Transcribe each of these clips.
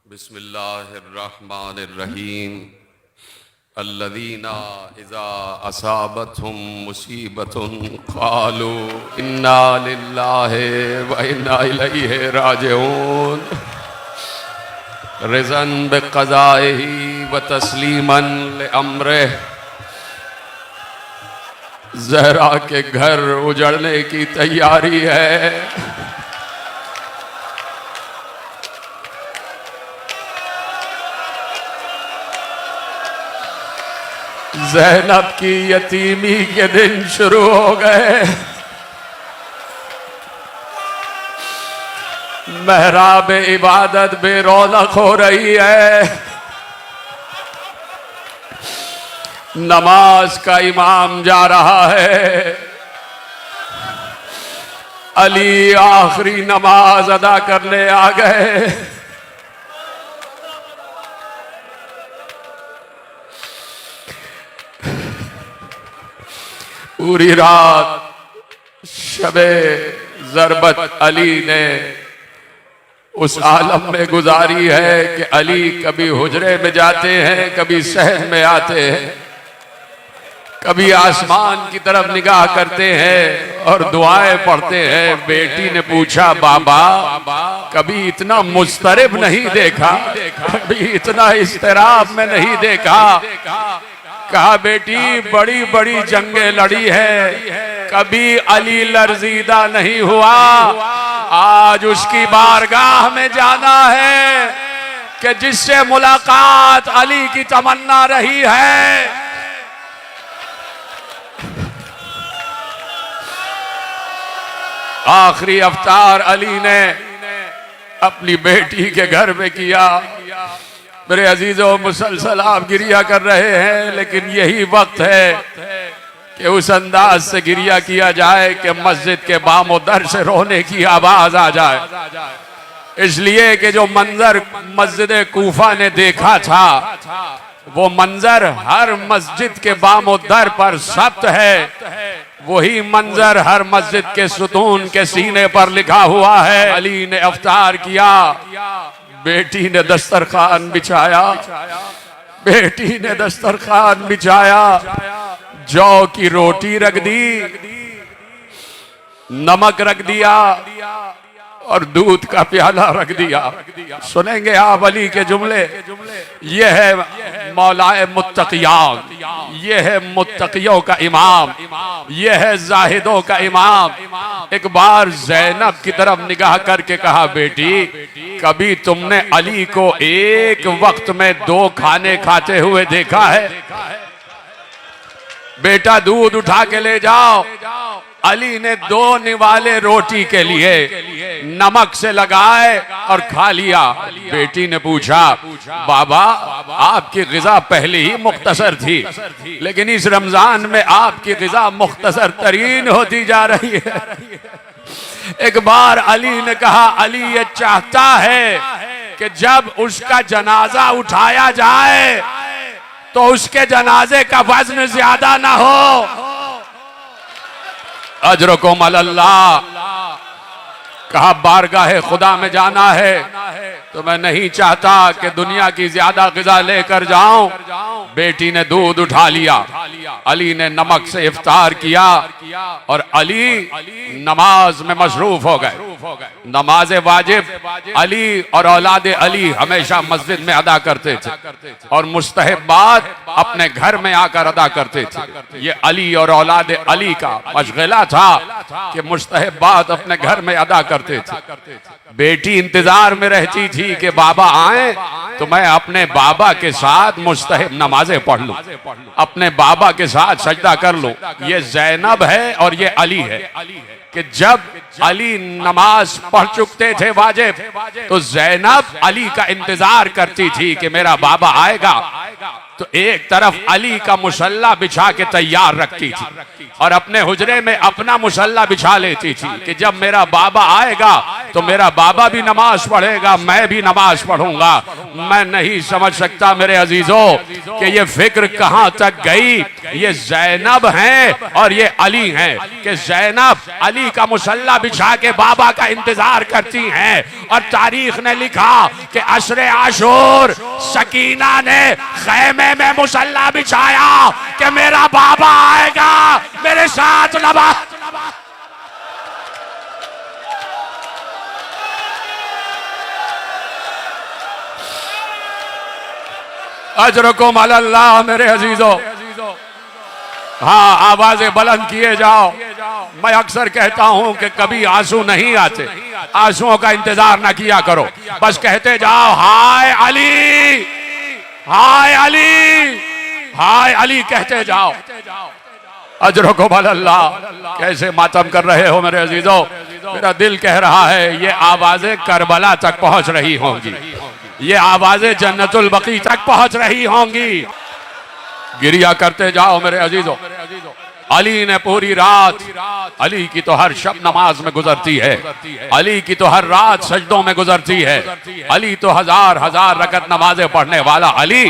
बिस्मिल्लाहिर्रहमानिर्रहीम अल्लज़ीना इज़ा असाबतहुम मुसीबतुन क़ालू इन्ना लिल्लाहि व इन्ना इलैहि राजिऊन रिज़न बिक़ज़ाइही व तस्लीमन लिअम्रिह। ज़हरा के घर उजड़ने की तैयारी है। ज़ैनब की यतीमी के दिन शुरू हो गए। महराब इबादत बेरौनक हो रही है। नमाज का इमाम जा रहा है। अली आखिरी नमाज अदा करने आ गए। पूरी रात शबे ज़रबत अली ने उस आलम में गुजारी है कि अली कभी हुजरे में जाते हैं, कभी सहन में आते हैं, कभी आसमान की तरफ निगाह करते हैं और दुआएं पढ़ते हैं। बेटी ने पूछा, बाबा कभी इतना मुस्तरिब नहीं देखा, कभी इतना इस्तिराब में नहीं देखा। कहा, बेटी बड़ी बड़ी जंगें लड़ी है, कभी अली लर्जीदा नहीं हुआ। आज उसकी बारगाह में जाना है कि जिससे मुलाकात अली की तमन्ना रही है। आखिरी अफ्तार अली ने अपनी बेटी के घर में किया। मेरे अजीजों, मुसलसल आप गिरिया कर रहे हैं, लेकिन यही वक्त है कि उस अंदाज से गिरिया किया जाए कि मस्जिद के बामो दर से रोने की आवाज आ जाए। इसलिए कि जो मंजर मस्जिद कूफा ने देखा था, वो मंजर हर मस्जिद के बामो दर पर सब्त है। वही मंजर हर मस्जिद के सुतून के सीने पर लिखा हुआ है। अली ने अफ्तार किया, बेटी ने दस्तरखान बिछाया। बेटी ने दस्तरखान बिछाया, जौ की रोटी रख दी, नमक रख दिया और दूध का प्याला रख दिया। सुनेंगे आप अली के जुमले। ये है मौलाए मुत्तकियान, ये है मुत्तकियों का इमाम, ये है जाहिदों का इमाम। एक बार ज़ैनब की तरफ निगाह करके कहा, बेटी कभी तुमने अली को एक वक्त में 2 खाने खाते हुए देखा है? बेटा दूध उठा के ले जाओ। अली ने 2 निवाले रोटी के लिए नमक से लगाए और खा लिया। बेटी ने पूछा, बाबा आपकी ग़िज़ा पहले ही मुख्तसर थी, लेकिन इस रमजान में आपकी ग़िज़ा मुख्तसर तरीन होती जा रही है। एक बार अली ने कहा, अली ये चाहता है कि जब उसका जनाजा उठाया जाए तो उसके जनाजे का वजन ज्यादा ना हो। अजरकुम अलल्लाह। कहा, बारगाहे खुदा में जाना है तो मैं नहीं चाहता कि दुनिया की ज्यादा ग़िज़ा लेकर जाऊं। बेटी ने दूध उठा लिया, अली ने नमक से इफ्तार किया और अली नमाज में मशरूफ हो गए। नमाज वाजिब अली और औलाद अली हमेशा मस्जिद में अदा करते थे और मुस्तहब्बात अपने घर में आकर अदा करते थे। ये अली और औलाद अली का मशग़ला था कि मुस्तहब्बात अपने घर में अदा करते थे। बेटी इंतजार में रहती थी कि बाबा आए तो मैं अपने बाबा के साथ मुस्तहब नमाजें पढ़ लूं, अपने बाबा के साथ सजदा कर लूं। ये ज़ैनब है और ये अली है कि जब अली नमाज पढ़ चुकते थे वाजिब, तो ज़ैनब अली का इंतजार करती थी कि मेरा बाबा आएगा। तो एक तरफ अली का मुसल्ला बिछा के तैयार रखती थी, और अपने हुजरे में अपना मुसल्ला बिछा लेती थी कि जब मेरा बाबा आएगा तो मेरा बाबा भी नमाज पढ़ेगा, मैं भी नमाज पढ़ूंगा। मैं नहीं समझ सकता मेरे अजीजों कि ये फिक्र कहां तक गई। ये ज़ैनब हैं और ये अली हैं कि ज़ैनब अली का मुसल्ला बिछा के बाबा का इंतजार करती हैं। और तारीख ने लिखा कि अशरे आशूर सकीना ने खैमे में मुसल्ला बिछाया कि मेरा बाबा आएगा मेरे साथ नमाज। अजरकुम अल्लाह मेरे अजीजों। हाँ, आवाजें बुलंद किए जाओ। मैं अक्सर कहता हूं कि कभी आंसू नहीं आते, आंसुओं का इंतजार ना किया करो, बस कहते जाओ हाय अली, हाय अली, हाय अली कहते जाओ। अजरकुम अल्लाह। कैसे मातम कर रहे हो मेरे अजीजों। मेरा दिल कह रहा है ये आवाजें करबला तक पहुंच रही होंगी, ये आवाजें जन्नतुल बकी तक पहुंच रही होंगी। गिरिया करते जाओ मेरे अजीजों। अली ने पूरी रात, अली की तो हर शब नमाज में गुजरती है, अली की तो हर रात सजदों में गुजरती है, अली तो हजार हजार रकत नमाजें पढ़ने वाला अली।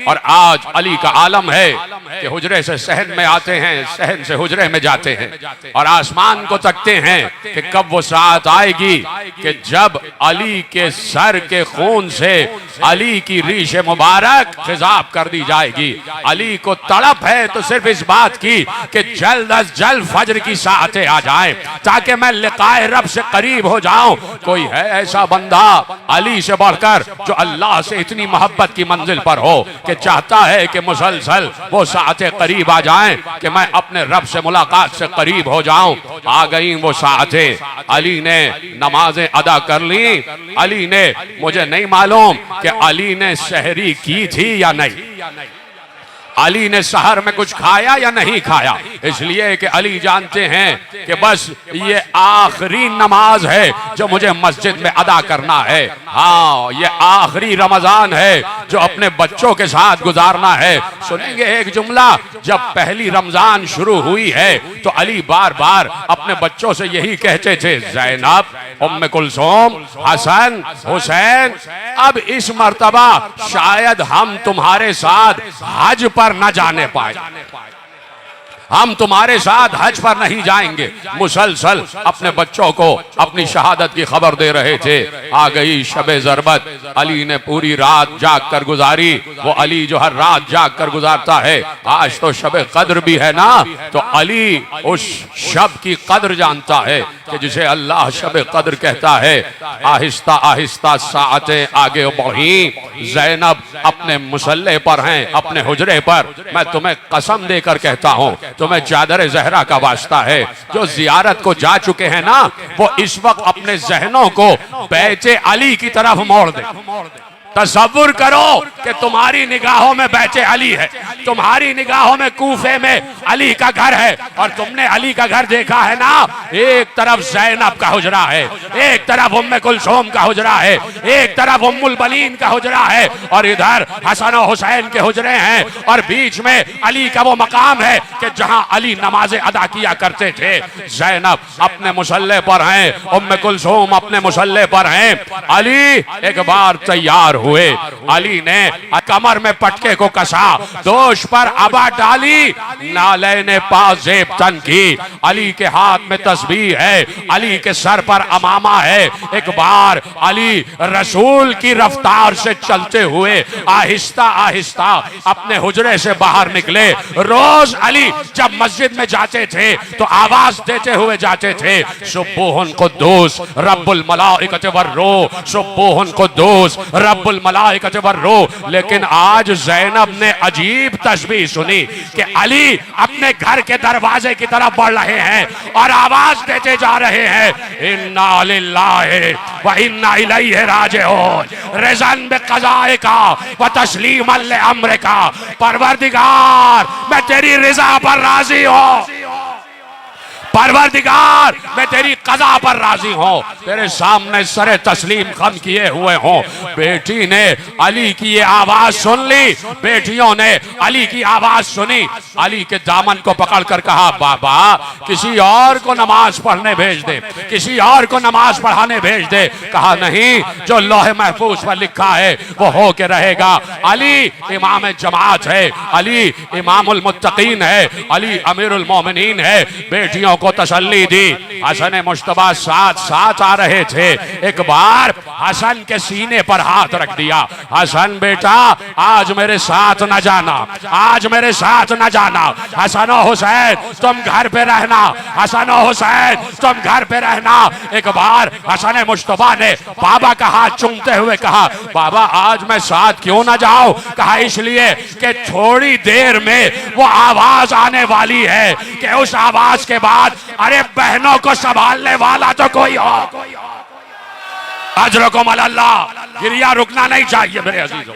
और आज अली का आलम है कि हुजरे से सहन में आते हैं, सहन से हुजरे में जाते हैं और आसमान को तकते हैं कि कब वो साथ आएगी कि जब अली के सर के खून से अली की रीश मुबारक खिजाब कर दी जाएगी। अली को तड़प है तो सिर्फ इस बात की कि जल्द अज जल्द फजर की साअतें आ जाए ताकि मैं लिकाए रब से करीब हो जाऊं। कोई है ऐसा बंदा अली से बढ़कर जो अल्लाह से इतनी मोहब्बत की मंजिल पर हो कि चाहता है कि मुसलसल वो साअतें करीब आ जाएं कि मैं अपने रब से मुलाकात से करीब हो जाऊं। आ गई वो साअतें। अली ने नमाजें अदा कर ली। अली ने, मुझे नहीं मालूम कि अली ने सहरी की थी या नहीं, अली ने सहर में कुछ खाया या नहीं खाया, इसलिए कि अली जानते हैं कि बस ये आखिरी नमाज है जो मुझे मस्जिद में अदा करना है। हाँ, ये आखिरी रमजान है जो अपने बच्चों के साथ गुजारना है। सुनेंगे एक जुमला, जब पहली रमजान शुरू हुई है तो अली बार बार अपने बच्चों से यही कहते थे, ज़ैनब, उम्मे कुलसूम, हसन, हुसैन, अब इस मर्तबा शायद हम तुम्हारे साथ हज पर न जाने पाए, हम तुम्हारे साथ हज पर नहीं जाएंगे। मुसलसल अपने बच्चों को अपनी शहादत की खबर दे रहे थे। आ गई शबे ज़रबत। अली ने पूरी रात जाग कर गुजारी। वो अली जो हर रात जाग कर गुजारता है, आज तो शबे कद्र भी है ना, तो अली उस शब की कद्र जानता है कि जिसे अल्लाह शबे कद्र कहता है। आहिस्ता आहिस्ता साअतें आगे बढ़ी। ज़ैनब अपने मुसल्ले पर हैं, अपने हुजरे पर। मैं तुम्हें कसम देकर कहता हूँ, तुम्हें चादर ज़हरा का वास्ता है। जो जियारत को जा चुके हैं ना, वो इस वक्त अपने जहनों को बैते अली की तरफ मोड़ दे। तसव्वुर करो कि तुम्हारी निगाहों में बैते अली है, तुम्हारी निगाहों में कूफे में अली का घर है और तुमने अली का घर देखा है ना। एक तरफ ज़ैनब का हुजरा है, एक तरफ उम्मे कुलसूम का हुजरा है, एक तरफ उम्मुल बनीन का हुजरा है और इधर हसन और हुसैन के हुजरे हैं और बीच में अली का वो मकाम है कि जहां अली नमाजें अदा किया करते थे। ज़ैनब अपने मुसल्ले पर हैं, उम्मे कुलसूम अपने मुसल्ले पर हैं। अली एक बार तैयार हुए। अली ने कमर में पटके को कसा, दोष पर अबा डाली, नाले ने पाजेब तन की। अली के हाथ में तस्बीह है, अली के सर पर अमामा है। एक बार अली रसूल की रफ्तार से चलते हुए आहिस्ता आहिस्ता अपने हुजरे से बाहर निकले। रोज अली जब मस्जिद में जाते थे तो आवाज देते हुए जाते थे, सुब्बुहुन कुद्दूस रब्बुल मलाइकति वर्रूह, सुब्बुहुन कुद्दूस रब्बुल मलाइकति वर्रूह। लेकिन आज ज़ैनब ने अजीब तस्बीह सुनी कि अली अपने घर के दरवाजे की तरफ बढ़ रहे हैं और आवाज देते जा रहे हैं, इन्ना लिल्लाहि व इन्ना इलैहि राजिऊन, रिज़न बिक़ज़ाए का व तस्लीमन लिअम्र का। परवरदिगार, मैं तेरी रिज़ा पर राजी हूँ, परवरदिगार मैं तेरी कज़ा पर राजी हूँ, तेरे सामने सरे तस्लीम खम किए हुए हूँ। बेटी ने अली की ये आवाज सुन ली, बेटियों ने अली की आवाज सुनी, अली के दामन को पकड़ कर कहा बाबा किसी और को नमाज पढ़ने भेज दे, किसी और को नमाज पढ़ाने भेज दे। कहा नहीं, जो लौह महफूज पर लिखा है वो हो के रहेगा। अली इमाम जमात है, अली इमामुल मुत्तकीन है, अली अमीरुल मोमिनीन है। बेटियों को तसल्ली दी। हसन मुश्तबा साथ साथ आ रहे थे, एक बार हसन के सीने पर हाथ रख दिया। हसन बेटा आज मेरे साथ न जाना, आज मेरे साथ न जाना। हसन और हुसैन तुम घर पे रहना, हसन और हुसैन तुम घर पे रहना। एक बार हसन मुश्तबा ने बाबा का हाथ चूमते हुए कहा बाबा आज मैं साथ क्यों ना जाऊं? कहा इसलिए कि थोड़ी देर में वो आवाज आने वाली है कि उस आवाज के बाद अरे बहनों को संभालने वाला तो कोई हो। अजरकुम अल्लाह, गिरिया रुकना नहीं चाहिए मेरे अजीजों।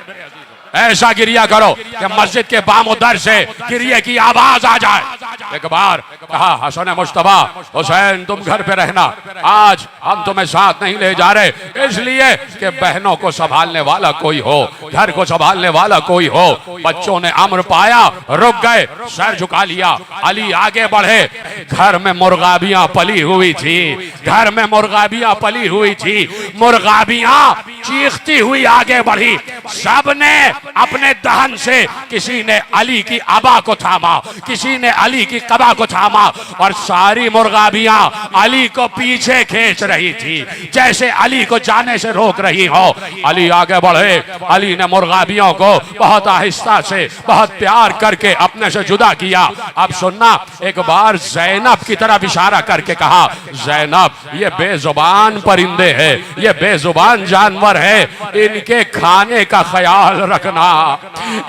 ऐसा गिरिया करो कि मस्जिद के बामुदर से गिरिये की आवाज आ जाए। एक बार कहा हसन मुश्तबा हुसैन तुम घर पे रहना, आज हम तुम्हें साथ नहीं ले जा रहे, इसलिए कि बहनों को संभालने वाला कोई हो, घर को संभालने वाला कोई हो। बच्चों ने अम्र पाया, रुक गए, सर झुका लिया। अली आगे बढ़े। घर में मुर्गाबियां पली हुई थी, घर में मुर्गाबियां पली हुई थी। मुर्गाबियां चीखती हुई आगे बढ़ी। सबने अपने दहन से किसी ने अली की अबा को थामा, किसी ने अली की कबा को थामा और सारी मुर्गाबियां अली को पीछे खींच रही थी जैसे अली को जाने से रोक रही हो। अली आगे बढ़े। अली ने मुर्गाबियों को बहुत आहिस्ता से बहुत प्यार करके अपने से जुदा किया। अब सुनना, एक बार ज़ैनब की तरफ इशारा करके कहा ज़ैनब ये बेजुबान परिंदे हैं, ये बेजुबान जानवर है, इनके खाने का ख्याल रखना,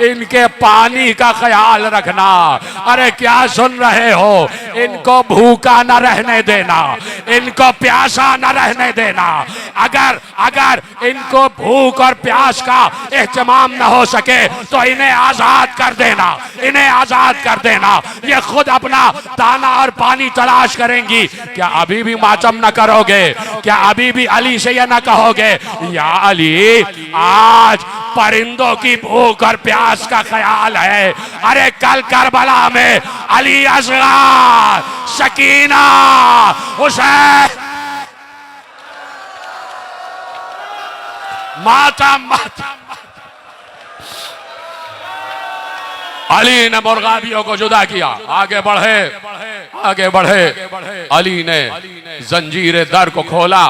इनके पानी का ख्याल रखना। अरे क्या सुन रहे हो? इनको भूखा न रहने देना, इनको प्यासा न रहने देना। अगर अगर इनको भूख और प्यास का एहतमाम न हो सके तो इन्हें आजाद कर देना, इन्हें आजाद कर देना। ये खुद अपना दाना और पानी तलाश करेंगी। क्या अभी भी मातम न करोगे? क्या अभी भी अली से ये न कहोगे या अली आज परिंदों की भूख और प्यास का ख्याल है? अरे कल करबला में अली असगर, सकीना, हुसैन मातम मातम। अली ने मुर्गाबियों को जुदा किया। आगे बढ़े, आगे बढ़े। अली ने जंजीर दर को खोला।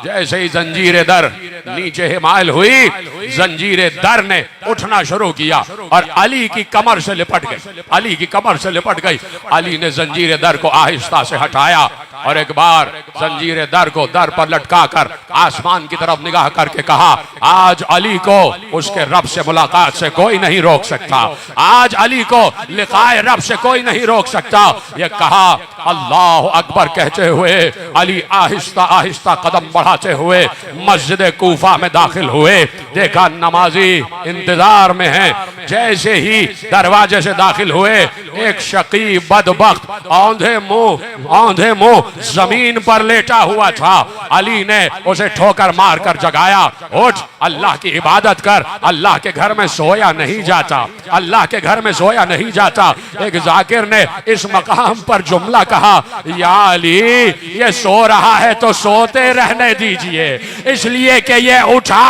जैसे ही जंजीर दर नीचे हिमायल हुई, जंजीर दर ने उठना शुरू किया और अली की कमर से लिपट गई, अली की कमर से लिपट गई। अली ने जंजीर दर को आहिस्ता से हटाया और एक बार जंजीर दर को दर पर लटका कर आसमान की तरफ निगाह करके कहा आज अली को उसके रब से मुलाकात से कोई नहीं रोक सकता, आज अली को लिकाए रब से कोई नहीं रोक सकता। ये कहा अल्लाह अकबर कहते हुए अली आहिस्ता आहिस्ता कदम बढ़ाते हुए मस्जिद कूफा में दाखिल हुए। देखा नमाजी इंतजार में हैं। जैसे ही दरवाजे से दाखिल हुए, एक शकी बदबख्त औंधे मुंह जमीन पर लेटा हुआ था। अली ने उसे ठोकर मार कर जगाया। उठ, अल्लाह की इबादत कर, अल्लाह के घर में सोया नहीं जाता, अल्लाह के घर में सोया नहीं जाता। एक जाकिर ने इस मकाम पर जुमला कहा या अली ये सो रहा है तो सोते रहने दीजिए, इसलिए कि ये उठा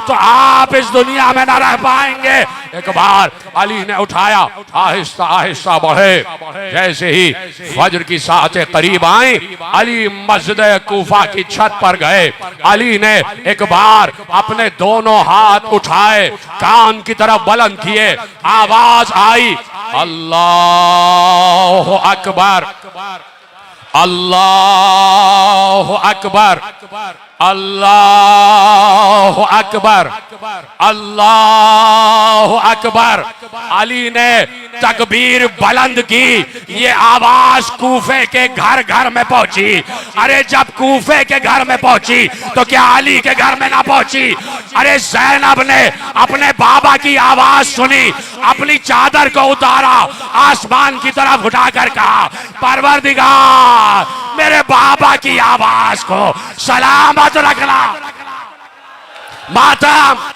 तो आप इस दुनिया में न रह पाएंगे। एक बार अली ने उठाया, आहिस्ता आहिस्ता बढ़े। जैसे ही फजर की सातें करीब आई, अली मस्जिद कूफा की छत पर गए। अली ने एक बार अपने दोनों हाथ उठाए, कान की तरफ बुलंद किए, आवाज आई अल्लाह अकबर, अल्लाह अकबर, अल्लाह अकबर, अल्लाह अकबर। अली ने तकबीर बुलंद की, ये आवाज कूफे के घर घर में पहुंची। अरे जब कूफे के घर में पहुंची तो क्या अली के घर में ना पहुंची? अरे ज़ैनब ने अपने बाबा की आवाज सुनी, अपनी चादर को उतारा, आसमान की तरफ उठाकर कहा, परवरदिगार मेरे बाबा की आवाज को सलामत रखना। मातम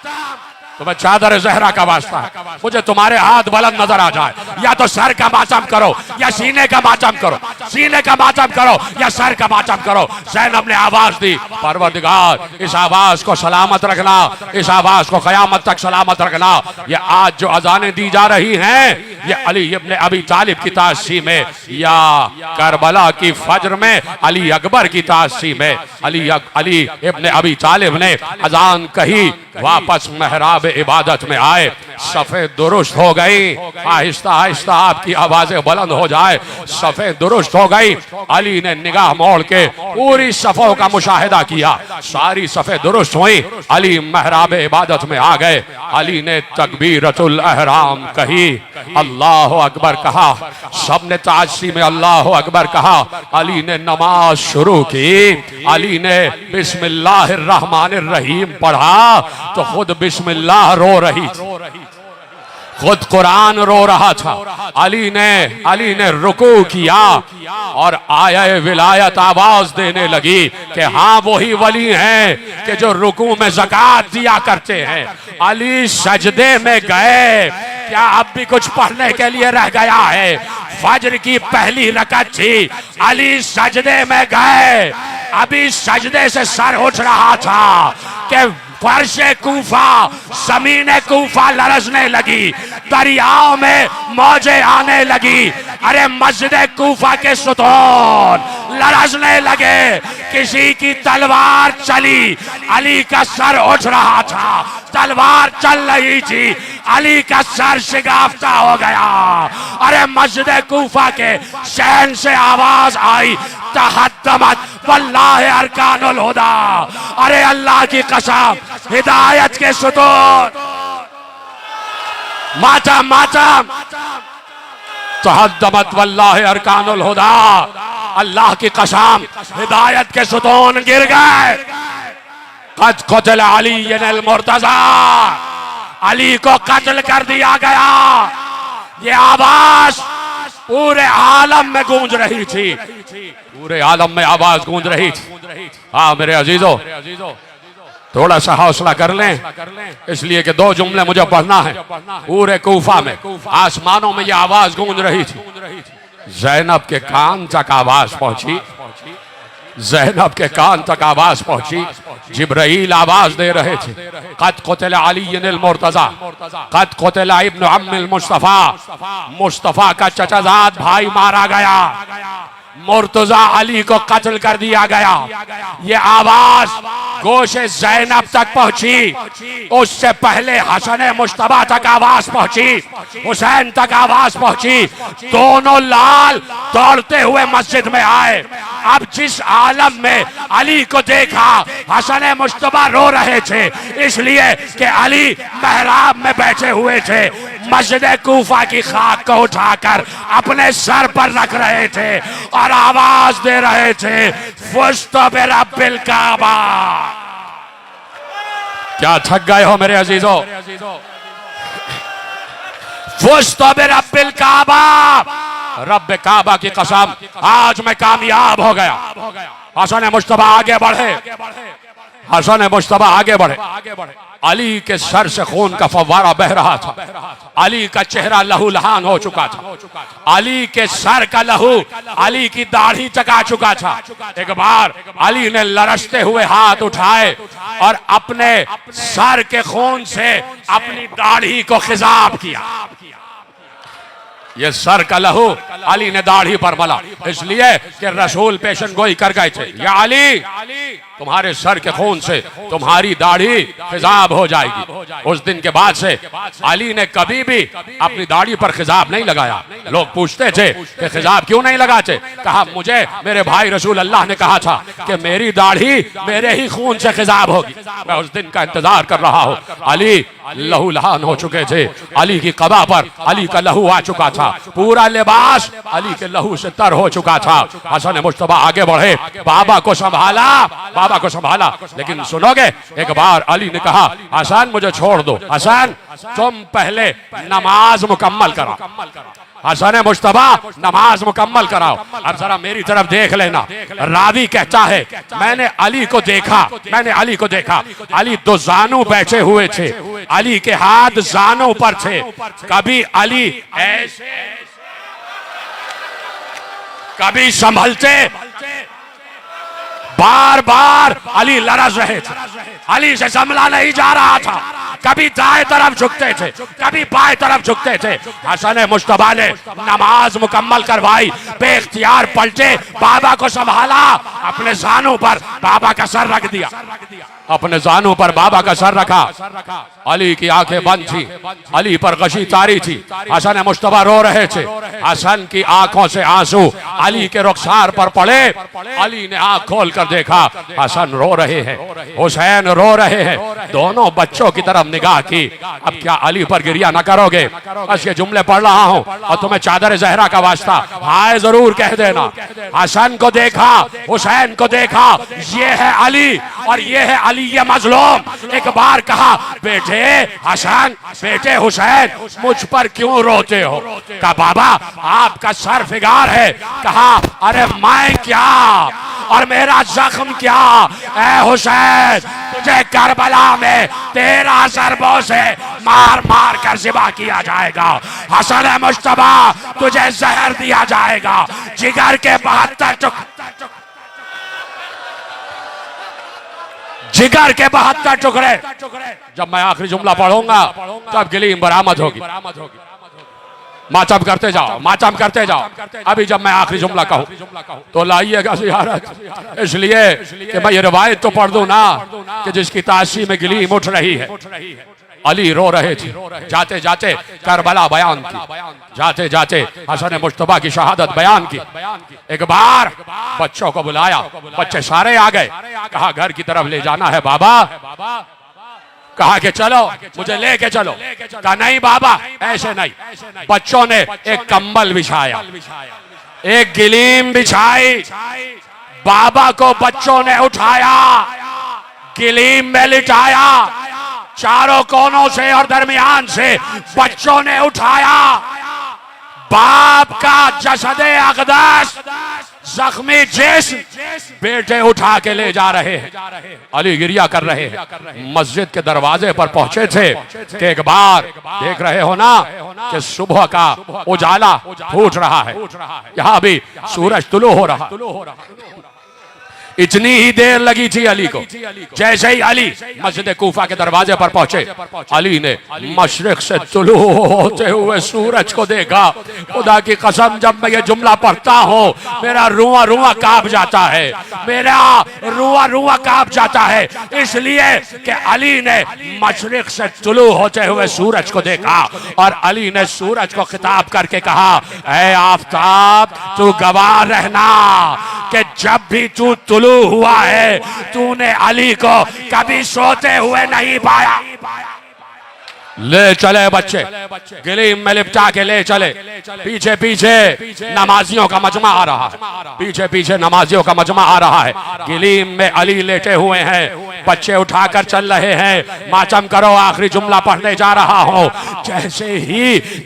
तुम्हें चादर ज़हरा का वास्ता है, मुझे तुम्हारे हाथ बुलंद नजर आ जाए, या तो सर का मातम करो या सीने का मातम करो, सीने का मातम करो या सर का मातम करो। ज़ैनब ने आवाज दी, परवरदिगार इस आवाज को सलामत रखना, इस आवाज को क़यामत तक सलामत रखना। ये आज जो अजानें दी जा रही हैं, ये अली इब्न अबी तालिब की ताज़ीम में या करबला की फज्र में अली अकबर की ताज़ीम में अली इब्न अबी तालिब ने अजान कही, वापस मेहराब इबादत में आए, सफ़े दुरुस्त हो गई। आहिस्ता आहिस्ता आपकी आवाजें बुलंद हो जाए, सफ़े दुरुस्त हो गई। अली ने निगाह मोड़ के पूरी सफ़ों का मुशाहिदा किया, सारी सफ़े दुरुस्त हुई। अली मेहराब इबादत में आ गए। अली ने तकबीरतुल एहराम कही, अल्लाह अकबर कहा, सबने ताज़ी में अल्लाह अकबर कहा। अली ने नमाज शुरू की, अली ने बिस्मिल्लाहिर रहमानिर रहीम पढ़ा तो खुद बिस्मिल्लाह रो रही थी, खुद कुरान रो रहा था। अली ने रुकू किया और आया विलायत आवाज देने लगी कि हाँ वही वली हैं कि जो रुकू में ज़कात दिया करते हैं। अली सजदे में गए, क्या अब भी कुछ पढ़ने के लिए रह गया है? फज्र की पहली रकअत थी, अली सजदे में गए, अभी सजदे से सर उठ रहा था कि फर्शे कूफा, ज़मीन कूफा लरजने लगी, दरियाओं में मौजें आने लगी। अरे मस्जिद कूफा के सुतून लरजने लगे, किसी की तलवार चली, अली का सर उठ रहा था, तलवार चल रही थी, अली का सर शिगाफ्ता हो गया। अरे मस्जिद कूफा के शहन से आवाज आई, तहद्दमत वल्लाहि अरकानुल हुदा, अरे अल्लाह की कसम हिदायत के सुतून, मातम मातम, तहद्दमत वल्लाहि अरकानुल हुदा, अल्लाह की कसम हिदायत के सुतून गिर गए। कद क़ुतिल अली अल मुर्तज़ा, अली को कत्ल कर दिया गया। ये आवाज पूरे आलम में गूंज रही थी, पूरे आलम में आवाज गूंज रही थी। हाँ मेरे अजीजों, थोड़ा सा हौसला कर लें, इसलिए कि दो जुमले मुझे पढ़ना है। पूरे कूफा में आसमानों में ये आवाज गूंज रही थी। ज़ैनब के कान तक आवाज पहुंची, ज़ैनब के कान तक आवाज पहुंची। जिब्राइल आवाज दे रहे थे, कद क़ुतिल अली अल मुर्तज़ा, कद क़ुतिल इब्न अम्मिल मुस्तफ़ा, मुस्तफ़ा का चचाजाद भाई मारा गया, मुर्तज़ा अली को कत्ल कर दिया गया। ये आवाज गोशे ज़ैनब तक पहुंची, उससे पहले हसन मुश्तबा तक आवाज पहुंची, हुसैन तक आवाज पहुंची। दोनों लाल दौड़ते हुए मस्जिद में आए। अब जिस आलम में अली को देखा, हसन मुश्तबा रो रहे थे, इसलिए कि अली मेहराब में बैठे हुए थे, मस्जिद कूफा की खाक को उठाकर अपने सर पर रख रहे थे और आवाज दे रहे थे, फुज़्तु बिरब्बिल काबा। क्या थक गए हो मेरे अजीजों? फुज़्तु बिरब्बिल काबा, रब्ब काबा की कसम आज मैं कामयाब हो गया। हसन मुश्तबा आगे बढ़े, हसन मुश्तबा आगे बढ़े। अली के सर से खून का फव्वारा बह रहा था, अली का चेहरा लहू लहान हो चुका था, अली के सर का लहू अली की दाढ़ी चका चुका था। एक बार अली ने लरसते हुए हाथ उठाए और अपने सर के खून से अपनी दाढ़ी को खिजाब किया। ये सर का लहू अली ने दाढ़ी पर मला, इसलिए कि रसूल पेशन गोई कर गए थे, या अली तुम्हारे सर के खून से तुम्हारी दाढ़ी खिजाब हो जाएगी। उस दिन के बाद से अली ने कभी भी अपनी दाढ़ी पर खिजाब नहीं लगाया। लोग पूछते थे कि खिजाब क्यों नहीं लगाते? कहा मुझे मेरे भाई रसूल अल्लाह ने कहा था कि मेरी दाढ़ी मेरे ही खून से खिजाब होगी। मैं उस दिन का इंतजार कर रहा हूँ। अली लहू लहान हो चुके थे। अली की कबा पर अली का लहू आ चुका था। पूरा लिबास अली के लहू से तर हो चुका था। हसन मुश्तबा आगे बढ़े, बाबा को संभाला, बाबा को संभाला। लेकिन सुनोगे, एक बार अली ने कहा हसन मुझे छोड़ दो, हसन तुम पहले नमाज मुकम्मल करो। हसन मुश्तबा नमाज मुकम्मल कराओ। अब जरा मेरी तरफ देख लेना। रावी कहता है मैंने अली को देखा, मैंने अली को देखा। अली दो जानू बैठे हुए थे, अली के हाथ जानों पर थे। कभी अली ऐसे, कभी संभलते, बार बार अली लरज रहे थे। अली से संभला नहीं जा रहा था। कभी दाएं तरफ झुकते थे, कभी बाएं तरफ झुकते थे। हसन मुश्तबा ने नमाज मुकम्मल करवाई, बेख्तियार पलटे, बाबा को संभाला, अपने जानों पर बाबा का सर रख दिया, अपने जानों पर बाबा का सर रखा। अली की आंखें बंद थी, अली पर गशी तारी थी। हसन मुश्तबा रो रहे थे। हसन की आंखों से आंसू अली के रुखसार पर पड़े। अली ने आंख खोल कर देखा, हसन रो रहे हैं, हुसैन रो रहे हैं। दोनों बच्चों की तरफ निगाह की। अब क्या अली पर गिरिया न करोगे? बस ये जुमले पढ़ रहा हूँ और तुम्हें चादर जहरा का वास्ता हाय जरूर कह देना। हसन को देखा, हुसैन को देखा, ये है अली और ये है अली ये मजलूम। एक बार कहा बेटे हसन, बेटे हुसैन, मुझ पर क्यों रोते हो? कहा बाबा आपका सर फिगार है। कहा अरे मैं क्या और मेरा जख्म क्या? ऐ हुसैन तुझे करबला में 13 ज़रबों से मार मार कर ज़िबा किया जाएगा। हसन मुश्तबा तुझे जहर दिया जाएगा। जिगर के 72 टुकड़े, जिगर के 72 टुकड़े। जब मैं आखिरी जुमला पढ़ूंगा तब गलीम बरामद होगी। मातम करते जाओ, मातम करते जाओ। अभी जब मैं आखिरी जुमला कहूं तो लाइएगा ज़ियारत, इसलिए कि मैं ये रवायत तो पढ़ दूं ना कि जिसकी तासी में गलीम उठ रही है। अली रो रहे थे, जाते जाते करबला बयान की, जाते जाते हसन मुश्तबा की शहादत बयान की। एक बार बच्चों को बुलाया, बच्चे सारे आ गए। कहा घर की तरफ ले जाना है बाबा। कहा कि चलो मुझे लेके चलो। कहा नहीं बाबा ऐसे नहीं। बच्चों ने एक कंबल बिछाया, एक गिलीम बिछाई, बाबा को बच्चों ने उठाया, गिलीम में लिटाया, चारों कोनों से और दरमियान से बच्चों ने उठाया। बाप का जसदे अक़दस, जख्मी जिस्म बेटे उठा के ले जा रहे हैं। अली गिरिया कर रहे हैं। मस्जिद के दरवाजे पर पहुंचे थे कि एक बार देख रहे हो ना कि सुबह का उजाला फूट रहा है, यहाँ भी सूरज तुलू हो रहा। इतनी ही देर लगी थी अली को। जैसे ही अली मस्जिद कूफा के दरवाजे पर पहुंचे, अली ने मशरिक से तुलू होते हुए सूरज को देखा। खुदा की कसम जब मैं ये जुमला पढ़ता हूँ मेरा रुआ रुआ कांप जाता है, मेरा रुआ रुआ कांप जाता है। इसलिए कि अली ने मशरिक से तुलू होते हुए सूरज को देखा और अली ने सूरज को खिताब करके कहा, ऐ आफताब तू गवाह रहना कि जब भी तू तुलू हुआ है तूने अली को कभी सोते हुए नहीं पाया। ले चले बच्चे, गिलीम में लिपटा के ले चले। पीछे पीछे नमाजियों का मजमा आ रहा है, पीछे पीछे नमाजियों का मजमा आ रहा है। गिलीम में अली लेटे हुए हैं, बच्चे उठाकर चल रहे हैं। मातम करो, आखिरी जुमला पढ़ने जा रहा हूँ।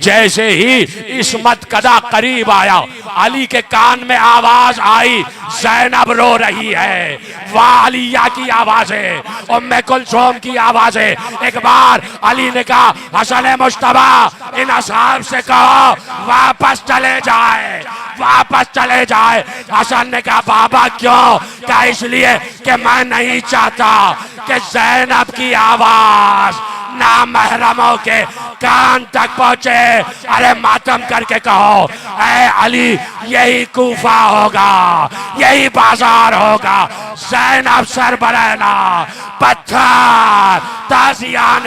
जैसे ही इस्मत कदा करीब आया, अली के कान में आवाज आई, ज़ैनब रो रही है। वाह अलिया की आवाजें, उम्मे कुलसूम की आवाजें। एक बार अली ने कहा, हसन मुश्तबा इन असहाब से कहो वापस चले जाए, वापस चले जाए। हसन ने कहा बाबा क्यों? कहा इसलिए कि मैं नहीं चाहता कि ज़ैनब की आवाज नामहरमों के कान तक पहुंचे। अरे मातम करके कहो, ऐ अली यही कूफा होगा, यही बाजार होगा। ज़ैनब सरबरैना पत्थर ताजियान